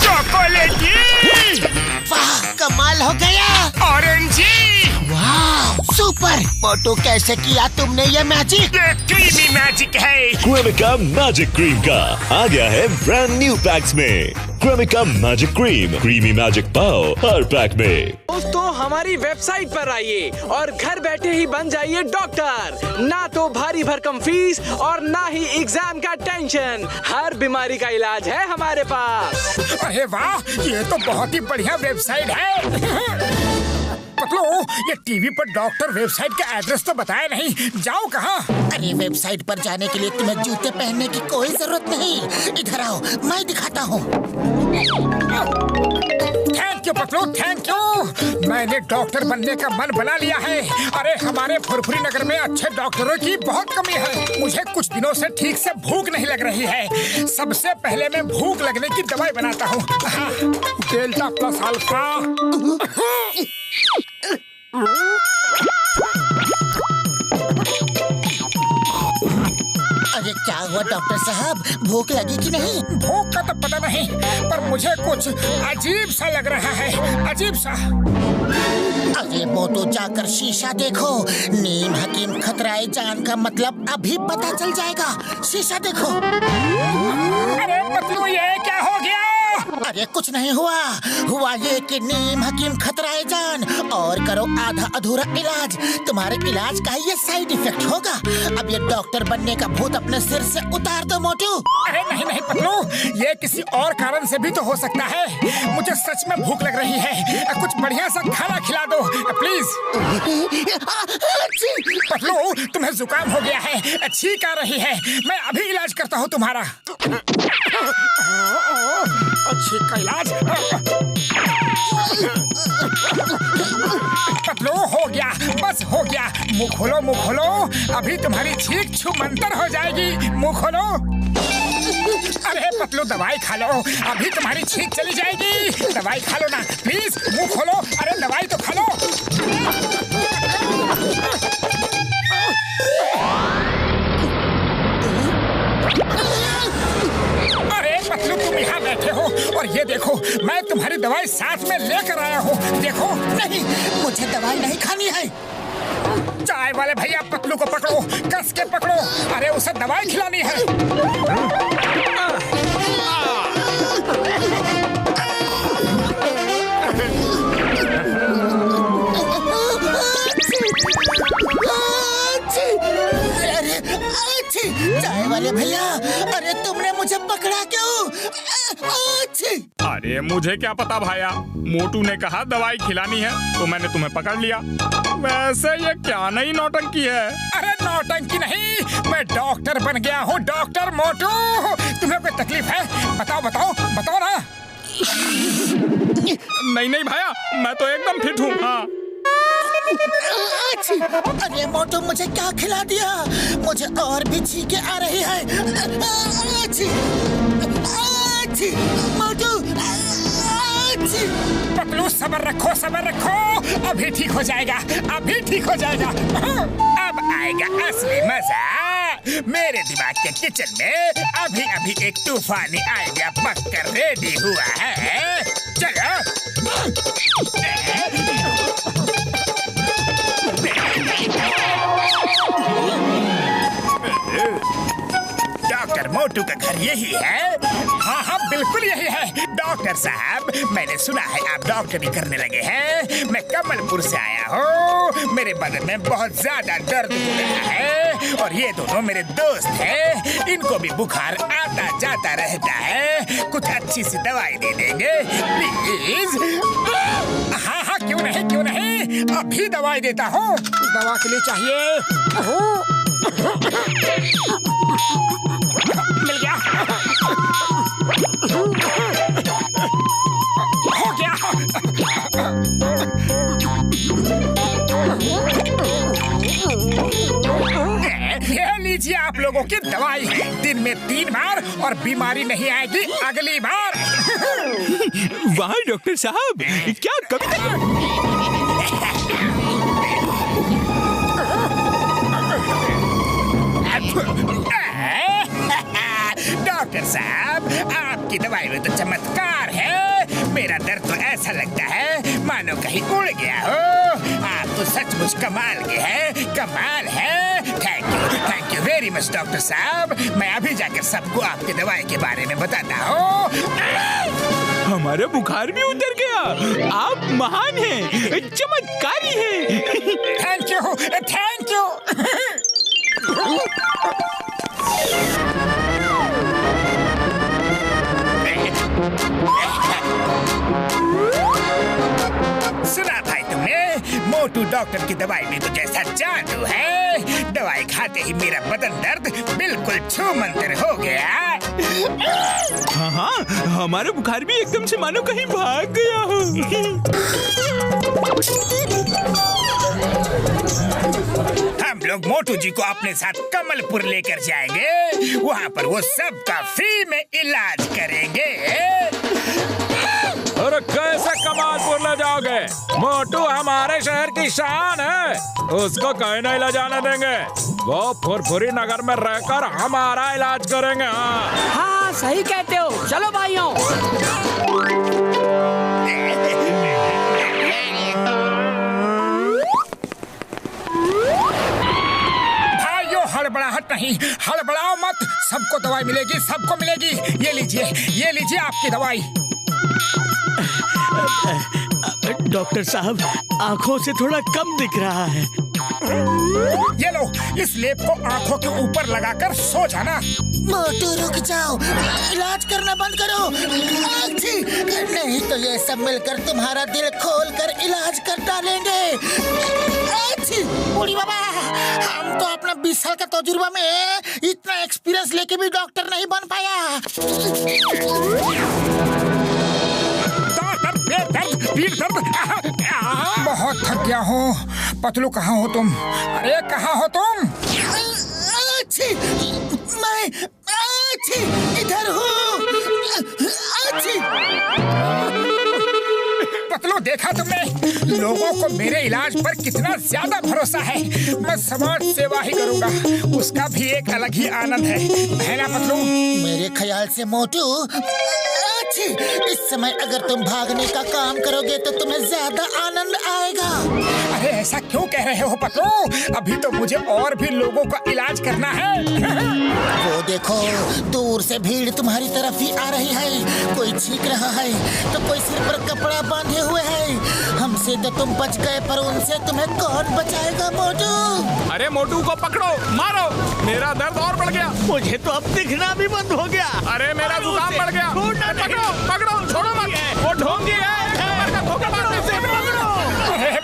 चॉकलेटी। वाह, कमाल हो गया। ऑरेंजी। वाह, सुपर। मोटू, कैसे किया तुमने ये मैजिक? ये क्रीमी मैजिक है। क्रेमिका मैजिक क्रीम का आ गया है ब्रांड न्यू पैक्स में। Cremica magic cream, creamy magic पाओ हर पैक में। दोस्तों, हमारी वेबसाइट पर आइए और घर बैठे ही बन जाइए डॉक्टर। ना तो भारी भरकम फीस और ना ही एग्जाम का टेंशन। हर बीमारी का इलाज है हमारे पास। अरे वाह, ये तो बहुत ही बढ़िया वेबसाइट है। पतलू, ये टीवी पर डॉक्टर वेबसाइट का एड्रेस तो बताया नहीं, जाओ कहाँ? अरे, वेबसाइट पर जाने के लिए तुम्हें जूते पहनने की कोई जरूरत नहीं। इधर आओ, मैं दिखाता हूँ। Thank you Patlu, thank you. मैंने डॉक्टर बनने का मन बना लिया है। अरे, हमारे फुरफुरी नगर में अच्छे डॉक्टरों की बहुत कमी है। मुझे कुछ दिनों से ठीक से भूख नहीं लग रही है। सबसे पहले मैं भूख लगने की दवाई बनाता हूँ। Delta plus alpha. अरे, क्या हुआ डॉक्टर साहब, भूख लगी कि नहीं? भूख का तो पता नहीं, पर मुझे कुछ अजीब सा लग रहा है, अजीब सा। अरे मोटू, जाकर शीशा देखो। नीम हकीम खतराए जान का मतलब अभी पता चल जाएगा। शीशा देखो। अरे पतलू, ये क्या हो गया? अरे कुछ नहीं हुआ। हुआ ये कि नीम हकीम खतराए जान। और करो आधा अधूरा इलाज। तुम्हारे इलाज का ये साइड इफेक्ट होगा। अब ये डॉक्टर बनने का भूत अपने सिर से उतार दो मोटू। अरे नहीं नहीं पतलू, ये किसी और कारण से भी तो हो सकता है। मुझे सच में भूख लग रही है। कुछ बढ़िया सा खाना खिला दो प्लीज। पतलू, तुम्हें जुकाम हो गया है, छींक आ रही है। मैं अभी इलाज करता हूँ तुम्हारा। छींक का इलाज। पतलू, हो गया, बस हो गया। मुंह खोलो, मुंह खोलो। अभी तुम्हारी छींक छूमंतर हो जाएगी। मुंह खोलो। अरे पतलू, दवाई खा लो, अभी तुम्हारी छींक चली जाएगी। दवाई खा लो ना प्लीज। मुंह खोलो। अरे दवाई तो खा लो। अरे पतलू, तुम यहाँ बैठे हो और ये देखो, मैं तुम्हारी दवाई साथ में लेकर आया हूँ। देखो। नहीं, मुझे दवाई नहीं खानी है। चाय वाले भैया, पतलू को पकड़ो, कस के पकड़ो। अरे उसे दवाई खिलानी है। चाय वाले भैया, अरे तुमने मुझे पकड़ा क्यों? अरे मुझे क्या पता भाया, मोटू ने कहा दवाई खिलानी है तो मैंने तुम्हें पकड़ लिया। वैसे ये क्या नई नौटंकी है? अरे नौटंकी नहीं, मैं डॉक्टर बन गया हूँ, डॉक्टर मोटू। तुम्हें कोई तकलीफ है? बताओ बताओ बताओ ना। नहीं नहीं भाया, मैं तो एकदम फिट हूँ। हाँ। अरे मोटू, मुझे क्या खिला दिया? मुझे और भी छींके आ रही है। मोटू। पतलू, सब्र रखो, सब्र रखो। अभी ठीक हो जाएगा, अभी ठीक हो जाएगा। अब आएगा असली मजा। मेरे दिमाग के किचन में अभी अभी एक तूफानी आइडिया पककर रेडी हुआ है। चलो। डॉक्टर मोटू का घर यही है? हाँ हाँ, बिल्कुल यही है। डॉक्टर साहब, मैंने सुना है आप डॉक्टरी करने लगे हैं। मैं कमलपुर से आया हूँ। मेरे बदन में बहुत ज्यादा दर्द हो रहा है और ये दोनों मेरे दोस्त हैं। इनको भी बुखार आता जाता रहता है। कुछ अच्छी सी दवाई दे देंगे प्लीज? हाँ हाँ, क्यों नहीं, क्यों नहीं। अभी दवाई देता हूँ। दवा के लिए चाहिए। मिल गया। हो गया। ये लीजिए आप लोगों की दवाई। दिन में 3 बार और बीमारी नहीं आएगी अगली बार। वाह डॉक्टर साहब, क्या कविता। डॉक्टर साहब, आपकी दवाई में तो चमत्कार है। मेरा दर्द तो ऐसा लगता है मानो कहीं उड़ गया हो। आप तो सचमुच कमाल के हैं, कमाल है। Thank you very much doctor साहब। मैं अभी जाकर सबको आपकी दवाई के बारे में बताता हूँ। हमारा बुखार भी उतर गया। आप महान हैं, चमत्कारी हैं। Thank you, thank you. सुना भाई तुमने? मोटू डॉक्टर की दवाई में तो जैसा जादू है। दवाई खाते ही मेरा बदन दर्द बिल्कुल छूमंतर हो गया। हाँ, हमारा बुखार भी एकदम से मानो कहीं भाग गया हो। हम लोग मोटू जी को अपने साथ कमलपुर लेकर जाएंगे। वहाँ पर वो सबका फ्री में इलाज करेंगे। अरे कैसे कमालपुर ले जाओगे? मोटू हमारे शहर की शान है, उसको कहीं नहीं ले जाने देंगे। वो फुरफुरी नगर में रहकर हमारा इलाज करेंगे। हाँ सही कहते हो। चलो भाइयों। हड़बड़ाहट नहीं, हड़बड़ाओ मत। सबको दवाई मिलेगी, सबको मिलेगी। ये लीजिए आपकी दवाई। डॉक्टर साहब, आंखों से थोड़ा कम दिख रहा है। ये लो, इस लेप को आंखों के ऊपर लगाकर सो जाना। मोटू रुक जाओ, इलाज करना बंद करो। नहीं तो ये सब मिलकर तुम्हारा दिल खोल कर इलाज कर डालेंगे। बूढ़ी बाबा, हम तो अपना 20 साल का तजुर्बा में इतना एक्सपीरियंस लेके भी डॉक्टर नहीं बन पाया। पीठ दर्द, बहुत थक गया हूँ। पतलू कहाँ हो तुम? अरे कहाँ हो तुम? मैं इधर हूँ। पतलू, देखा तुमने? लोगों को मेरे इलाज पर कितना ज्यादा भरोसा है। मैं समाज सेवा ही करूँगा, उसका भी एक अलग ही आनंद है ना पतलू? मेरे ख्याल से मोटू, इस समय अगर तुम भागने का काम करोगे तो तुम्हें ज्यादा आनंद आएगा। अरे ऐसा क्यों कह रहे हो पतलू? अभी तो मुझे और भी लोगों का इलाज करना है। वो देखो, दूर से भीड़ तुम्हारी तरफ ही आ रही है। कोई छींक रहा है तो कोई सिर पर कपड़ा बांधे हुए है। हमसे तो तुम बच गए, पर उनसे तुम्हें कौन बचाएगा मोटू? अरे मोटू को पकड़ो, मारो। मेरा दर्द और बढ़ गया। मुझे तो अब दिखना भी बंद हो गया। अरे मेरा जुकाम बढ़ गया। पकड़ो, छोड़ो मत। वो ढोंगी है।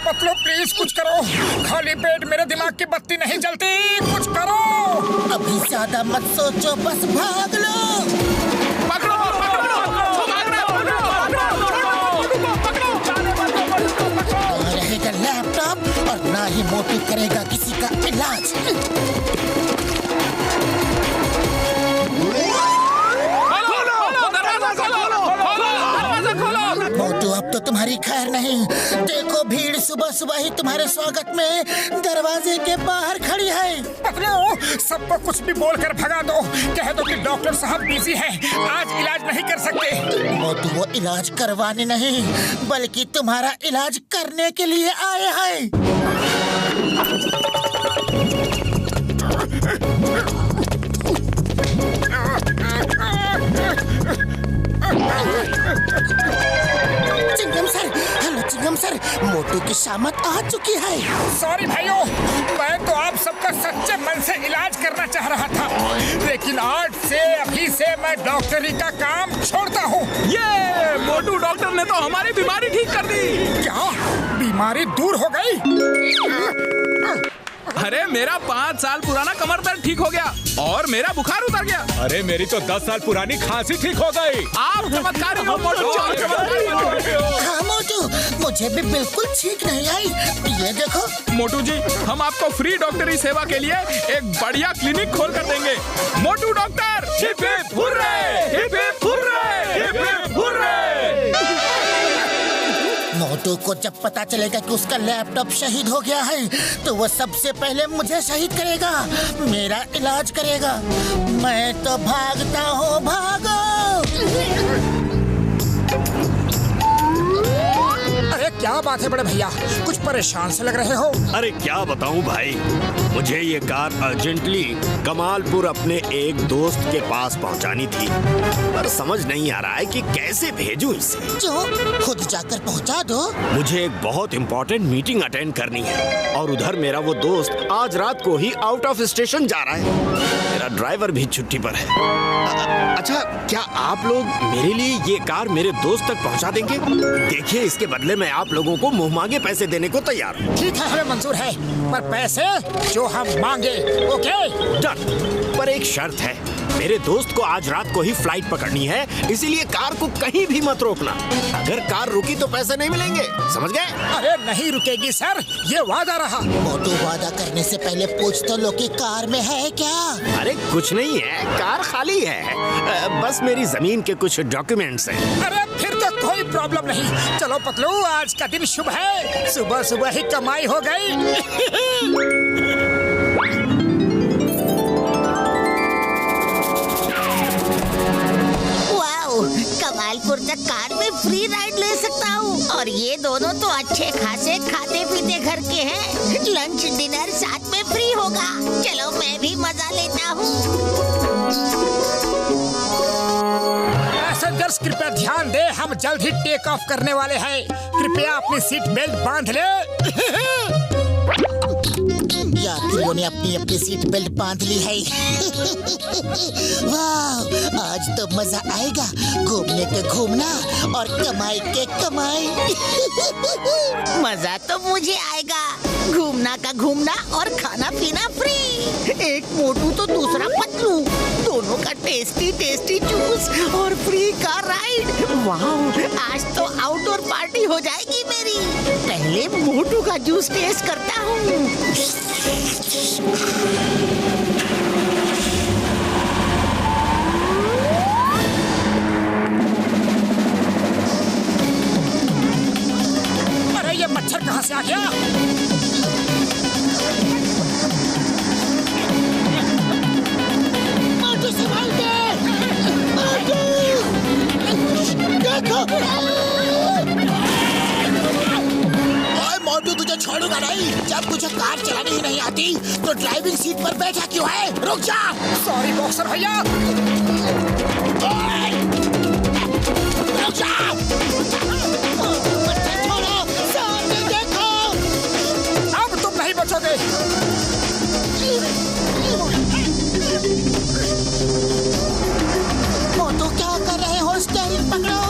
पतलू प्लीज कुछ करो। खाली पेट मेरे दिमाग की बत्ती नहीं जलती, कुछ करो। अभी ज्यादा मत सोचो, बस भाग लो। पकड़ो। ना रहेगा लैपटॉप और ना ही मोटू करेगा किसी का इलाज। मोटू, अब तो तुम्हारी खैर नहीं। देखो, भीड़ सुबह सुबह ही तुम्हारे स्वागत में दरवाजे के बाहर खड़ी है। पतलू, सबको कुछ भी बोलकर भगा दो। कह दो कि डॉक्टर साहब बिजी हैं, आज इलाज नहीं कर सकते। मोटू वो इलाज करवाने नहीं, बल्कि तुम्हारा इलाज करने के लिए आए हैं। चिंगम सर, मोटू की शामत आ चुकी है। सॉरी भाइयों, मैं तो आप सबका सच्चे मन से इलाज करना चाह रहा था, लेकिन आज से अभी से मैं डॉक्टरी का काम छोड़ता हूँ। ये मोटू डॉक्टर ने तो हमारी बीमारी ठीक कर दी। क्या बीमारी दूर हो गई? अरे मेरा 5 साल पुराना कमर दर्द ठीक हो गया और मेरा बुखार उतर गया। अरे मेरी तो 10 साल पुरानी खांसी ठीक हो गई। आप चमत्कारी हो मोटू। हाँ मोटू, मुझे भी बिल्कुल ठीक नहीं आई। ये देखो मोटू जी, हम आपको फ्री डॉक्टरी सेवा के लिए एक बढ़िया क्लिनिक खोल कर देंगे। Motu doctor, hip hip hurray, hip hip hurray, hip hip hurray. Motu को जब पता चलेगा कि उसका लैपटॉप शहीद हो गया है तो वो सबसे पहले मुझे शहीद करेगा, मेरा इलाज करेगा। मैं तो भागता हूँ, भागो। अरे क्या बात है बड़े भैया, कुछ परेशान से लग रहे हो। अरे क्या बताऊं भाई, मुझे ये कार अर्जेंटली कमालपुर अपने एक दोस्त के पास पहुंचानी थी, पर समझ नहीं आ रहा है कि कैसे भेजूं इसे। जो खुद जाकर पहुंचा दो। मुझे एक बहुत इम्पोर्टेंट मीटिंग अटेंड करनी है और उधर मेरा वो दोस्त आज रात को ही आउट ऑफ स्टेशन जा रहा है। मेरा ड्राइवर भी छुट्टी पर है। अच्छा, क्या आप लोग मेरे लिए ये कार मेरे दोस्त तक पहुंचा देंगे? देखिए, इसके बदले मैं आप लोगों को मुंह मांगे पैसे देने को तैयार हूँ। ठीक है, हमें मंजूर है, पर पैसे जो हम मांगे। Okay done. पर एक शर्त है, मेरे दोस्त को आज रात को ही फ्लाइट पकड़नी है, इसीलिए कार को कहीं भी मत रोकना। अगर कार रुकी तो पैसे नहीं मिलेंगे, समझ गए? अरे नहीं रुकेगी सर, ये वादा रहा। मोटू, वादा करने से पहले पूछ तो लो कि कार में है क्या। अरे कुछ नहीं है, कार खाली है, बस मेरी जमीन के कुछ डॉक्यूमेंट्स हैं। अरे फिर तो कोई प्रॉब्लम नहीं। चलो पतलू, आज का दिन शुभ है, सुबह सुबह ही कमाई हो गई। कमालपुर तक कार में फ्री राइड ले सकता हूँ। और ये दोनों तो अच्छे खासे खाते पीते घर के हैं। लंच डिनर साथ में फ्री होगा। चलो मैं भी मजा लेता हूँ। पैसेंजर्स कृपया ध्यान दे, हम जल्द ही टेक ऑफ करने वाले हैं। कृपया अपनी सीट बेल्ट बांध ले। यात्रियों ने अपनी अपनी सीट बेल्ट बांध ली है। वाह, आज तो मजा आएगा। घूमने के घूमना और कमाई के कमाई। मजा तो मुझे आएगा, घूमना का घूमना और खाना पीना फ्री। एक मोटू तो दूसरा पतलू, दोनों का टेस्टी टेस्टी जूस और फ्री कार राइड। वाह, आज तो आउटडोर पार्टी हो जाएगी मेरी। पहले मोटू का जूस टेस्ट करता हूँ। अरे ये मच्छर कहाँ से आ गया? मोटू संभाल के, मोटू, देखो। ओए मोटू, तुझे छोड़ूंगा नहीं। जब तुझे कार चलानी ही नहीं आती तो ड्राइविंग सीट पर बैठा क्यों है? रुक जा। सॉरी बॉक्सर भैया। रुक जा। छोड़ो, सामने देखो। अब तुम नहीं बचोगे। मोटू, क्या कर रहे हो? स्टीयरिंग पकड़ो।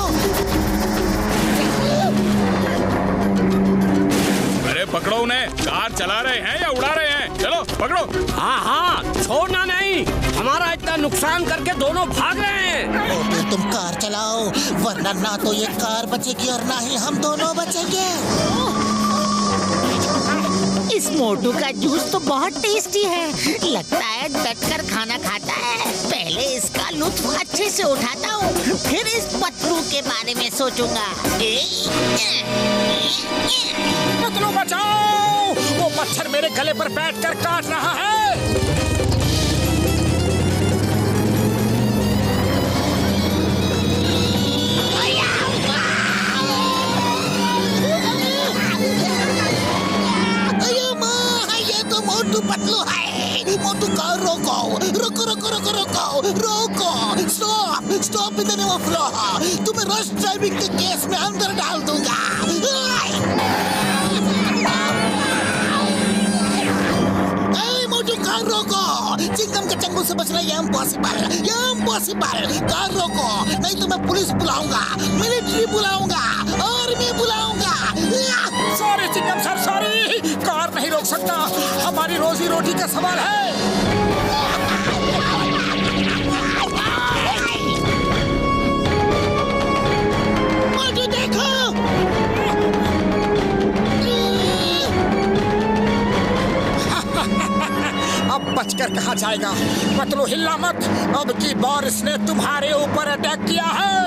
अरे पकड़ो उन्हें, कार चला रहे हैं या उड़ा रहे हैं? चलो पकड़ो। हाँ हाँ, छोड़ना नहीं, हमारा इतना नुकसान करके दोनों भाग रहे हैं। मोटू, तुम कार चलाओ, वरना ना तो ये कार बचेगी और ना ही हम दोनों बचेंगे। इस मोटू का जूस तो बहुत टेस्टी है। लगता है डटकर खाना खाता है। पहले इसका लुत्फ अच्छे से उठाता हूँ, फिर इस पतलू के बारे में सोचूंगा। पतलू बचाओ, वो मच्छर मेरे गले पर बैठकर काट रहा है। मोटू पतलू है। मोटू कार रोको, रोको रोको रोको रोको रोको। Stop, stop in the name of law. तुम्हें रश ड्राइविंग के केस में अंदर डाल दूंगा। मोटू कार रोको। चिंगम के चंगुल से बचना ये इम्पॉसिबल, ये इम्पॉसिबल। कार रोको, नहीं तो मैं पुलिस बुलाऊंगा, मिलिट्री बुलाऊंगा, आर्मी बुलाऊंगा। Sorry Chingam sir, sorry. Car नहीं रोक सकता, हमारी रोजी रोटी का सवाल है। मोटू देखो। अब बचकर कहाँ जाएगा? पतलू हिलना मत, अब की बार इसने तुम्हारे ऊपर अटैक किया है।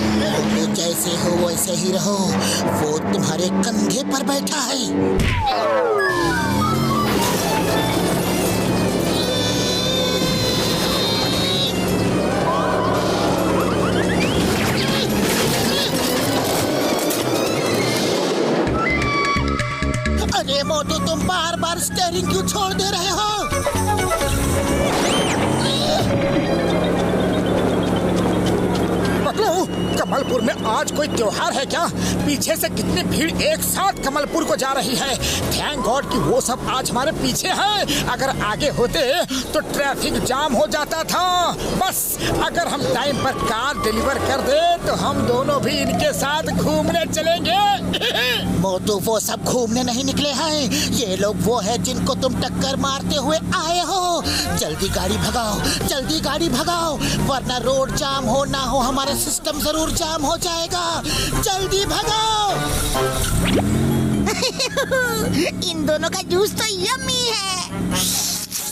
तुम जैसे हो वैसे ही रहो, वो तुम्हारे कंधे पर बैठा है। अरे मोटू, तुम बार बार स्टीयरिंग क्यों छोड़ दे रहे हो? कमलपुर में आज कोई त्योहार है क्या? पीछे से कितनी भीड़ एक साथ कमलपुर को जा रही है। थैंक गॉड कि वो सब आज हमारे पीछे हैं। अगर आगे होते तो ट्रैफिक जाम हो जाता था। बस अगर हम टाइम पर कार डिलीवर कर दे तो हम दोनों भी इनके साथ घूमने चलेंगे। मोटू, वो सब घूमने नहीं निकले हैं। ये लोग वो है जिनको तुम टक्कर मारते हुए आए हो। जल्दी गाड़ी भगाओ, जल्दी गाड़ी भगाओ, वरना रोड जाम हो ना हो हमारा सिस्टम जरूर जाम हो जाएगा। जल्दी भगाओ। इन दोनों का जूस तो यम्मी है।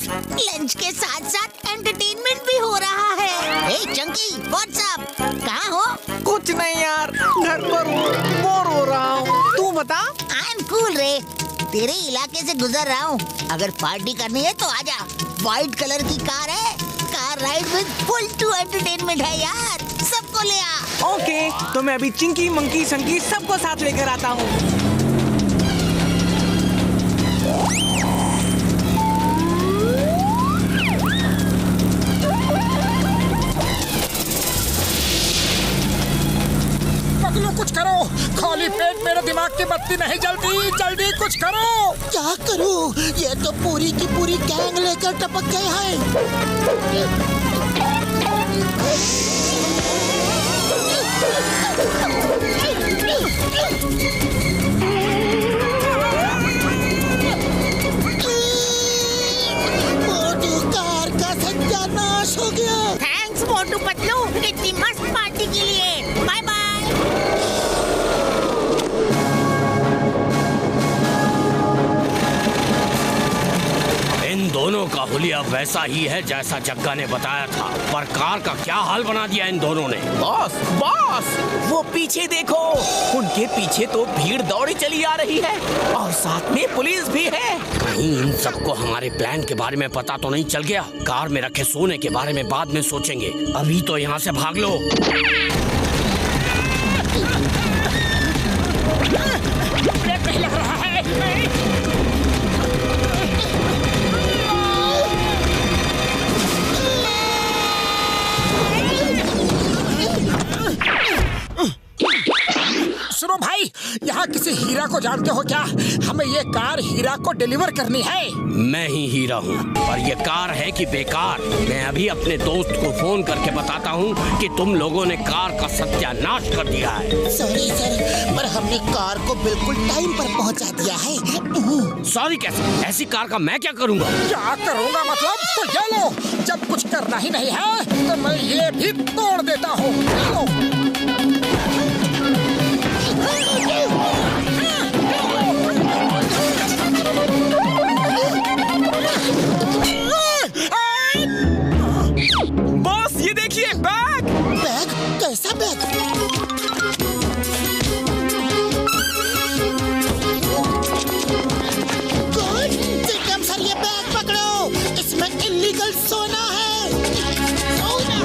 लंच के साथ साथ एंटरटेनमेंट भी हो रहा है। ए चंकी, व्हाट्स अप? कहाँ हो? कुछ नहीं यार, घर पर बोर हो रहा हूँ। तू बता। आई एम कूल रे, तेरे इलाके से गुजर रहा हूँ। अगर पार्टी करनी है तो आजा। व्हाइट कलर की कार है, car ride with full to entertainment है यार। सबको ले आ। ओके, तो मैं अभी चिंकी, मंकी, संकी सबको साथ लेकर आता हूँ। कुछ करो, खाली पेट मेरे दिमाग की बत्ती नहीं जल्दी, जल्दी कुछ करो। क्या करूं? ये तो पूरी की पूरी गैंग लेकर टपक गए हैं। मोटू, कार का सत्यानाश हो गया। थैंक्स मोटू पतलू, इतनी मस्त पार्टी के लिए। Bye bye. इन दोनों का हुलिया वैसा ही है जैसा जग्गा ने बताया था, पर कार का क्या हाल बना दिया इन दोनों ने। बॉस, बॉस, वो पीछे देखो, उनके पीछे तो भीड़ दौड़ी चली आ रही है और साथ में पुलिस भी है। कहीं इन सबको हमारे प्लान के बारे में पता तो नहीं चल गया? कार में रखे सोने के बारे में बाद में सोचेंगे, अभी तो यहाँ से भाग लो। नहीं लग रहा है। सुनो भाई, यहाँ किसी हीरा को जानते हो क्या? हमें ये कार हीरा को डिलीवर करनी है। मैं ही हीरा हूँ, पर ये कार है कि बेकार? मैं अभी अपने दोस्त को फोन करके बताता हूँ कि तुम लोगों ने कार का सत्यानाश कर दिया है। सॉरी सर, पर हमने कार को बिल्कुल टाइम पर पहुँचा दिया है। सॉरी कैसे? ऐसी कार का मैं क्या करूँगा? क्या करूँगा मतलब? तो ये लो, जब कुछ करना ही नहीं है तो मैं ये भी तोड़ देता हूँ। बॉस, ये देखिए बैग। बैग? कैसा बैग? कौन? चिकम सर, ये बैग पकड़ो, इसमें इल्लीगल सोना है। सोना?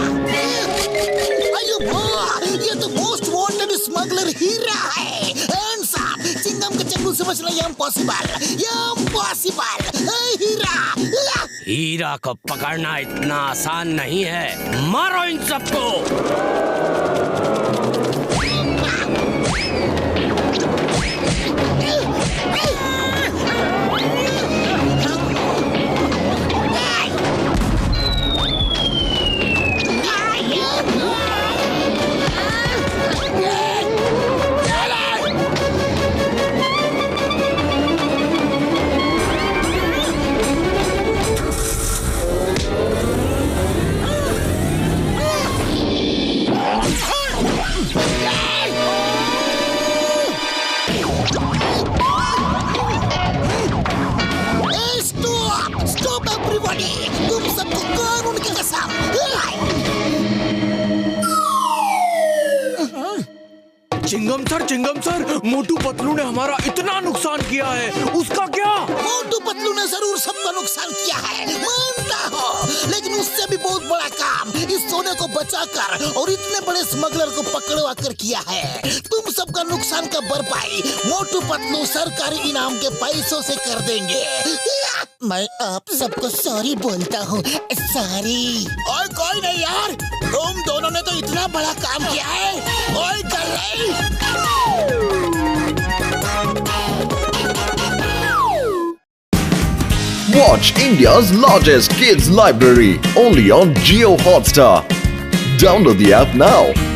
अयो वाह, ये तो मोस्ट वांटेड स्मगलर हीरा है। हैंड्स अप, चिंगम के चंगुल से बचना ये इम्पॉसिबल, हीरा। हीरा को पकड़ना इतना आसान नहीं है। मारो इन सबको। चिंगम सर, मोटू पतलू ने हमारा इतना नुकसान किया है, उसका क्या? मोटू पतलू ने जरूर सबका नुकसान किया है, मानता हो, लेकिन उससे भी बहुत बड़ा काम इस सोने को बचाकर और इतने बड़े स्मगलर को पकड़वा कर किया है। तुम सबका नुकसान का भरपाई मोटू पतलू सरकारी इनाम के पैसों से कर देंगे। मैं आप सबको सॉरी बोलता हूँ, सॉरी। और कोई नहीं यार, तुम दोनों ने तो इतना बड़ा काम किया है, कोई कर नहीं। Watch India's largest kids library only on Jio Hotstar. Download the app now.